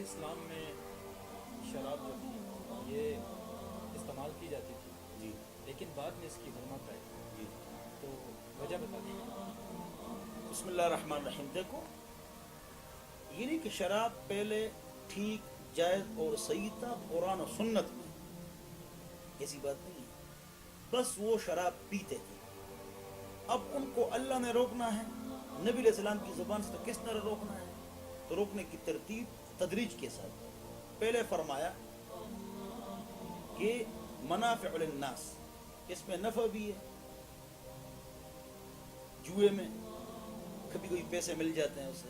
اسلام میں شراب جو تھی یہ استعمال کی جاتی تھی جی لیکن بعد میں اس کی حرمت آئی، جی تو وجہ بتا دیجیے۔ بسم اللہ الرحمن الرحیم۔ دیکھو، یہ نہیں کہ شراب پہلے ٹھیک جائز اور صحیح تھا قرآن و سنت میں، ایسی بات نہیں ہے، بس وہ شراب پیتے تھے۔ اب ان کو اللہ نے روکنا ہے، نبی علیہ السلام کی زبان سے تو کس طرح روکنا ہے؟ تو روکنے کی ترتیب تدریج کے ساتھ۔ پہلے فرمایا کہ منافع للناس، اس میں نفع بھی ہے، جوئے میں کبھی کوئی پیسے مل جاتے ہیں اسے،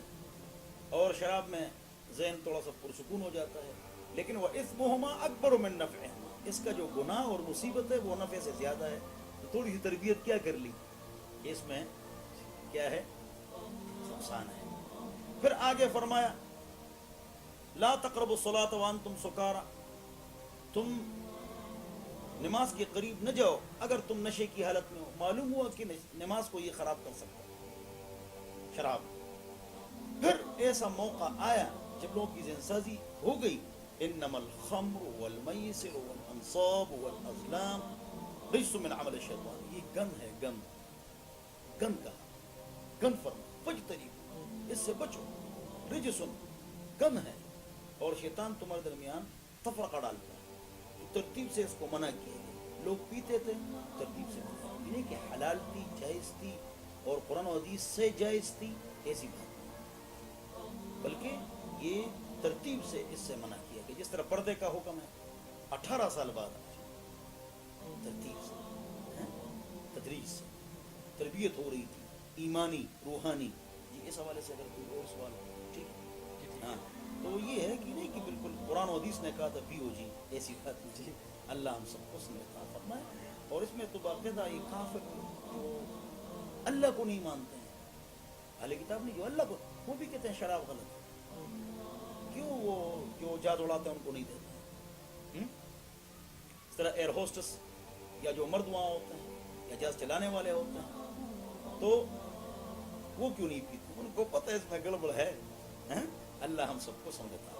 اور شراب میں ذہن تھوڑا سا پرسکون ہو جاتا ہے، لیکن وہ اثمہما اکبر من نفعہما، اس کا جو گناہ اور مصیبت ہے وہ نفع سے زیادہ ہے۔ تو تھوڑی سی تربیت کیا کر لی کہ اس میں کیا ہے؟ نقصان ہے۔ پھر آگے فرمایا لا تقربوا الصلاۃ وانتم سکارى، تم نماز کے قریب نہ جاؤ اگر تم نشے کی حالت میں ہو۔ معلوم ہوا کہ نماز کو یہ خراب کر سکتا ہے شراب۔ پھر ایسا موقع آیا جب لوگوں کی ذہن سازی ہو گئی، انما الخمر والمیسر والانصاب والازلام رجس من عمل الشیطان، یہ گن ہے، گن، گن کہا، گن فرما فجتنبوا، اس سے بچو، رجسن، گن ہے، اور شیطان تمہارے درمیان تفرقہ ڈالتا ہے، تو ترتیب سے اس کو منع کیا گیا۔ لوگ پیتے تھے، ترتیب سے منع، یہ نہیں کہ حلال تھی، جائز تھی اور قرآن و حدیث سے جائز تھی، ایسی بات نہیں، بلکہ یہ ترتیب سے اس سے منع کیا گیا۔ جس طرح پردے کا حکم ہے 18 سال بعد ترتیب سے، تدریج سے تربیت ہو رہی تھی، ایمانی، روحانی۔ جی اس حوالے سے اگر کوئی اور سوال ہے، ٹھیک ہے؟ ہاں، تو یہ ہے کہ نہیں کہ بالکل قرآن و حدیث نے کہا تھا پیو جی، ایسی بات نہیں جی، اللہ ہم سب کو سمجھتا فرمائے۔ اور اس میں تو باقاعدہ یہ کافر جو اللہ کو نہیں مانتے ہیں، اہل کتاب نہیں، جو اللہ کو، وہ بھی کہتے ہیں شراب غلط ہے، کیوں وہ جو جاد اڑاتے ہیں ان کو نہیں دیتے ہیں؟ اس طرح ایئر ہوسٹس یا جو مرد وہاں ہوتے ہیں یا جہاز چلانے والے ہوتے ہیں، تو وہ کیوں نہیں پیتے؟ ان کو پتہ ہے اس میں گڑبڑ ہے۔ اللہ ہم سب کو سمجھتا ہے۔